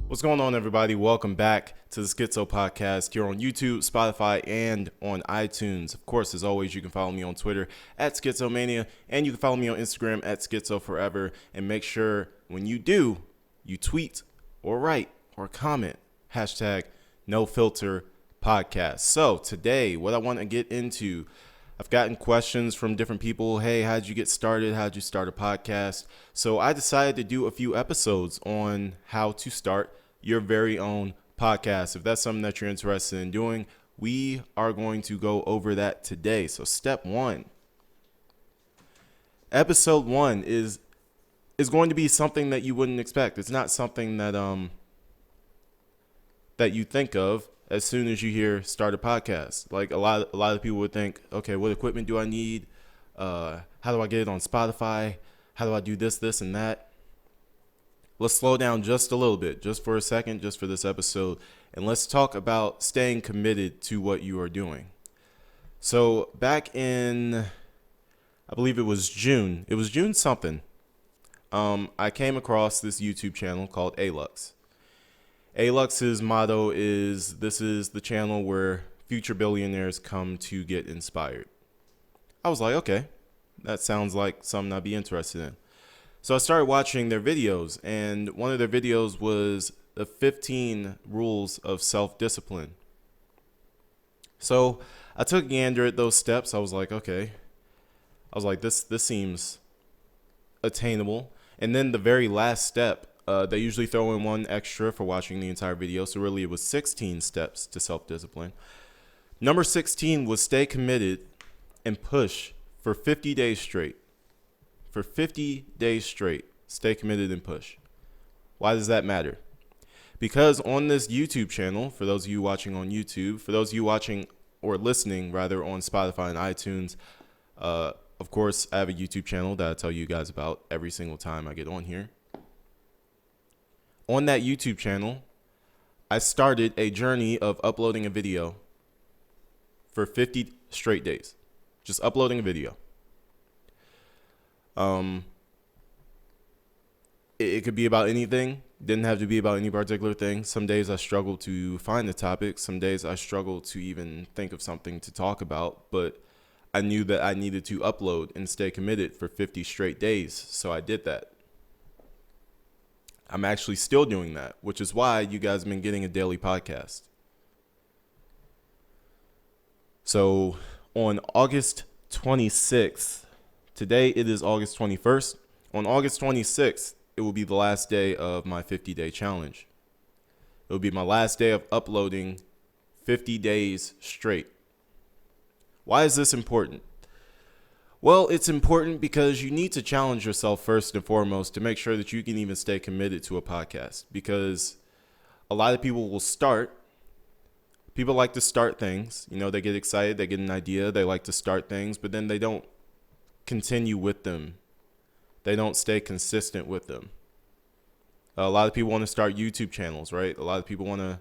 What's going on, everybody? Welcome back to the Schixo podcast here on YouTube, Spotify, and on iTunes. Of course, as always, you can follow me on Twitter at Schixomania, and you can follow me on Instagram at SchizoForever. And make sure when you do, you tweet or write or comment hashtag #NoFilterPodcast. So today, what I want to get into, I've gotten questions from different people. Hey, how'd you get started? How'd you start a podcast? So I decided to do a few episodes on how to start your very own podcast. If that's something that you're interested in doing, we are going to go over that today. So step one, episode one is going to be something that you wouldn't expect. It's not something that that you think of as soon as you hear start a podcast. Like a lot of people would think, okay, what equipment do I need? How do I get it on Spotify? How do I do this, and that? Let's slow down just a little bit, just for a second, just for this episode, and let's talk about staying committed to what you are doing. So back in, I believe it was June something, I came across this YouTube channel called Alux. Alux's motto is, this is the channel where future billionaires come to get inspired. I was like, okay, that sounds like something I'd be interested in. So I started watching their videos, and one of their videos was the 15 rules of self-discipline. So I took a gander at those steps. I was like, okay. I was like, this seems attainable. And then the very last step, they usually throw in one extra for watching the entire video. So really it was 16 steps to self-discipline. Number 16 was stay committed and push for 50 days straight. For 50 days straight, stay committed and push. Why does that matter? Because on this YouTube channel, for those of you watching on YouTube, for those of you watching or listening rather on Spotify and iTunes, of course, I have a YouTube channel that I tell you guys about every single time I get on here. On that YouTube channel, I started a journey of uploading a video for 50 straight days. Just uploading a video. It could be about anything. Didn't have to be about any particular thing. Some days I struggle to find the topic. Some days I struggle to even think of something to talk about. But I knew that I needed to upload and stay committed for 50 straight days. So I did that. I'm actually still doing that, which is why you guys have been getting a daily podcast. So on August 26th, today it is August 21st. On August 26th, it will be the last day of my 50-day challenge. It will be my last day of uploading 50 days straight. Why is this important? Well, it's important because you need to challenge yourself first and foremost to make sure that you can even stay committed to a podcast. Because a lot of people will start. People like to start things. You know, they get excited, they get an idea, they like to start things, but then they don't continue with them. They don't stay consistent with them. A lot of people want to start YouTube channels, right? A lot of people want to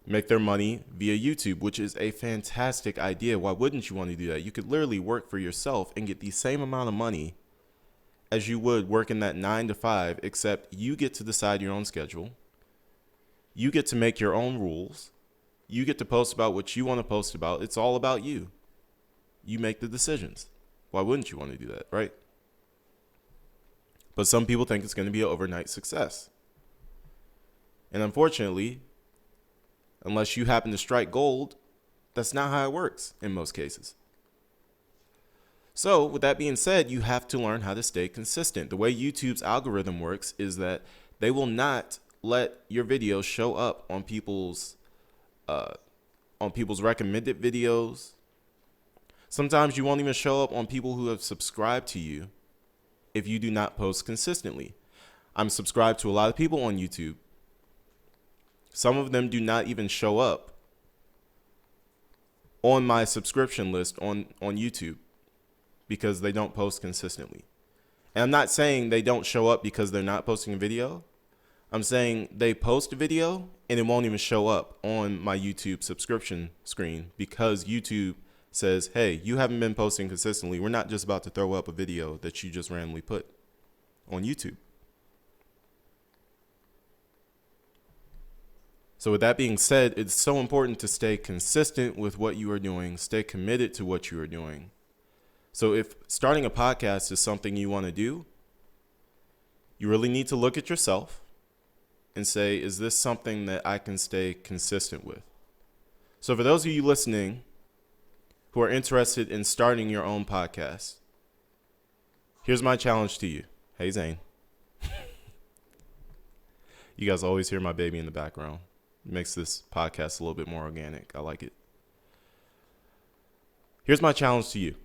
make their money via YouTube, which is a fantastic idea. Why wouldn't you want to do that? You could literally work for yourself and get the same amount of money as you would working that 9 to 5, except you get to decide your own schedule. You get to make your own rules. You get to post about what you want to post about. It's all about you. You make the decisions. Why wouldn't you want to do that, right? But some people think it's going to be an overnight success. And unfortunately, unless you happen to strike gold, that's not how it works in most cases. So with that being said, you have to learn how to stay consistent. The way YouTube's algorithm works is that they will not let your videos show up on people's recommended videos. Sometimes you won't even show up on people who have subscribed to you if you do not post consistently. I'm subscribed to a lot of people on YouTube. Some of them do not even show up on my subscription list on YouTube because they don't post consistently. And I'm not saying they don't show up because they're not posting a video. I'm saying they post a video and it won't even show up on my YouTube subscription screen because YouTube says, hey, you haven't been posting consistently. We're not just about to throw up a video that you just randomly put on YouTube. So with that being said, it's so important to stay consistent with what you are doing, stay committed to what you are doing. So if starting a podcast is something you want to do, you really need to look at yourself and say, is this something that I can stay consistent with? So for those of you listening who are interested in starting your own podcast, here's my challenge to you. Hey, Zane. You guys always hear my baby in the background. It makes this podcast a little bit more organic. I like it. Here's my challenge to you.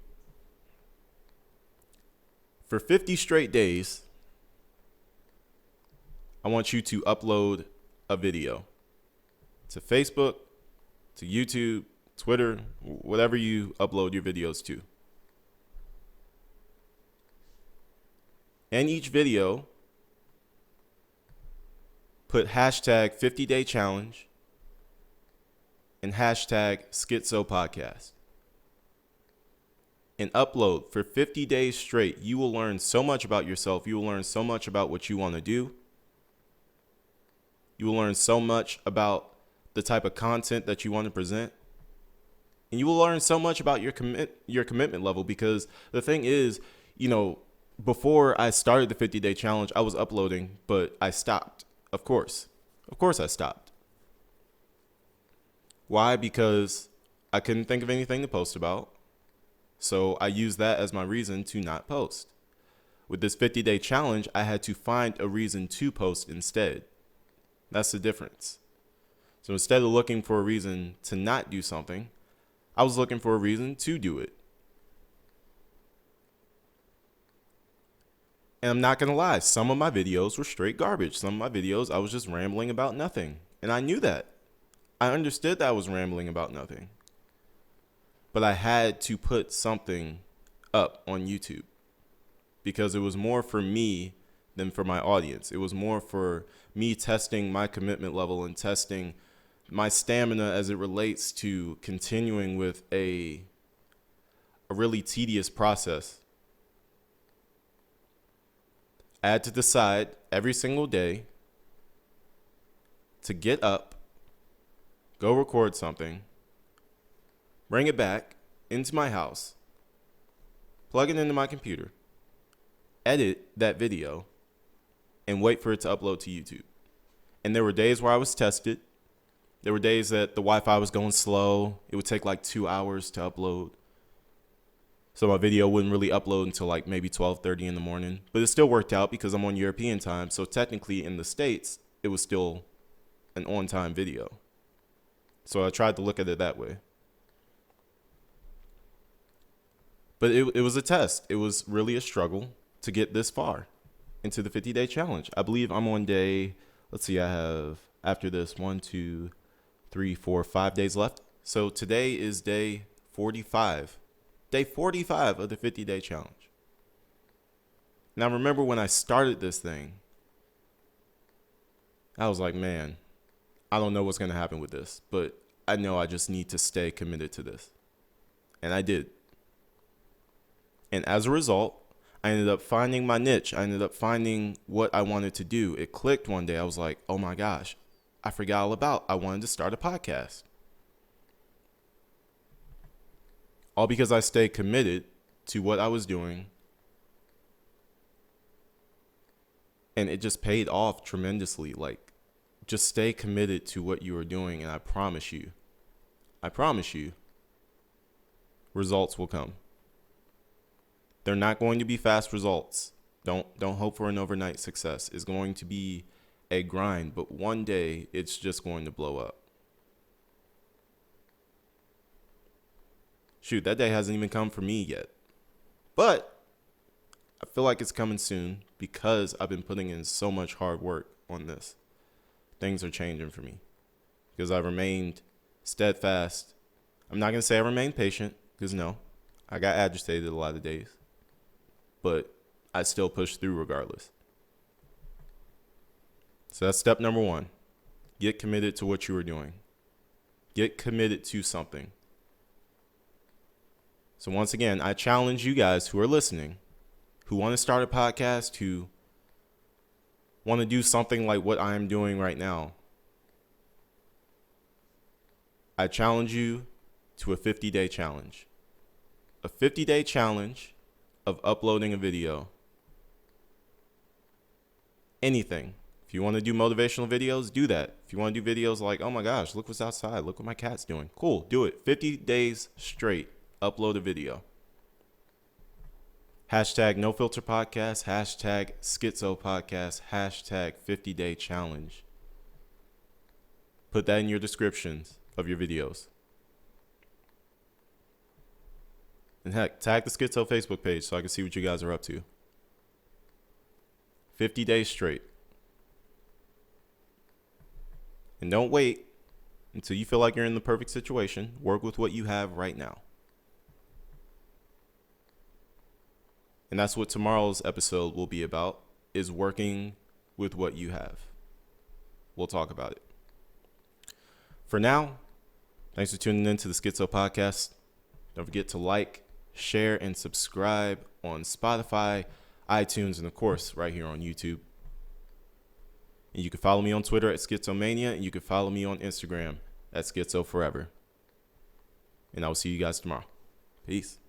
For 50 straight days, I want you to upload a video to Facebook, to YouTube, Twitter, whatever you upload your videos to. And each video, put hashtag 50-day challenge and hashtag Schixo podcast. And upload for 50 days straight. You will learn so much about yourself. You will learn so much about what you want to do. You will learn so much about the type of content that you want to present. And you will learn so much about your commitment level, because the thing is, before I started the 50-day challenge, I was uploading, but I stopped. Of course I stopped. Why? Because I couldn't think of anything to post about. So I used that as my reason to not post. With this 50-day challenge, I had to find a reason to post instead. That's the difference. So instead of looking for a reason to not do something, I was looking for a reason to do it. And I'm not going to lie, some of my videos were straight garbage. Some of my videos, I was just rambling about nothing. And I knew that. I understood that I was rambling about nothing. But I had to put something up on YouTube because it was more for me than for my audience. It was more for me testing my commitment level and testing my stamina as it relates to continuing with a really tedious process. I had to decide every single day to get up, go record something, bring it back into my house, plug it into my computer, edit that video, and wait for it to upload to YouTube. And there were days where I was tested. There were days that the Wi-Fi was going slow. It would take like 2 hours to upload. So my video wouldn't really upload until like maybe 12:30 in the morning. But it still worked out because I'm on European time. So technically in the States, it was still an on-time video. So I tried to look at it that way. But it was a test. It was really a struggle to get this far into the 50-day challenge. I believe I'm on day, I have, after this, 1, 2, 3, 4, 5 days left. So today is day 45. Day 45 of the 50-day challenge. Now remember when I started this thing, I was like, man, I don't know what's going to happen with this, but I know I just need to stay committed to this. And I did. And as a result, I ended up finding my niche. I ended up finding what I wanted to do. It clicked one day. I was like, oh my gosh, I forgot all about. I wanted to start a podcast. All because I stayed committed to what I was doing. And it just paid off tremendously. Like, just stay committed to what you are doing. And I promise you, results will come. They're not going to be fast results. Don't hope for an overnight success. It's going to be a grind, but one day it's just going to blow up. Shoot, that day hasn't even come for me yet. But I feel like it's coming soon because I've been putting in so much hard work on this. Things are changing for me because I've remained steadfast. I'm not going to say I remained patient because no, I got agitated a lot of days. But I still push through regardless. So that's step number 1. Get committed to what you are doing. Get committed to something. So once again, I challenge you guys who are listening, who want to start a podcast, who want to do something like what I am doing right now. I challenge you to a 50-day challenge. A 50-day challenge of uploading a video. Anything. If you want to do motivational videos, do that. If you want to do videos like, oh my gosh, look what's outside, look what my cat's doing. Cool, do it. 50 days straight, upload a video. Hashtag no filter podcast, hashtag Schixo podcast, hashtag 50-day challenge. Put that in your descriptions of your videos. And heck, tag the Schixo Facebook page so I can see what you guys are up to. 50 days straight. And don't wait until you feel like you're in the perfect situation. Work with what you have right now. And that's what tomorrow's episode will be about, is working with what you have. We'll talk about it. For now, thanks for tuning in to the Schixo podcast. Don't forget to like, share, and subscribe on Spotify, iTunes, and of course, right here on YouTube. And you can follow me on Twitter at Schixomania, and you can follow me on Instagram at Schixo Forever. And I will see you guys tomorrow. Peace.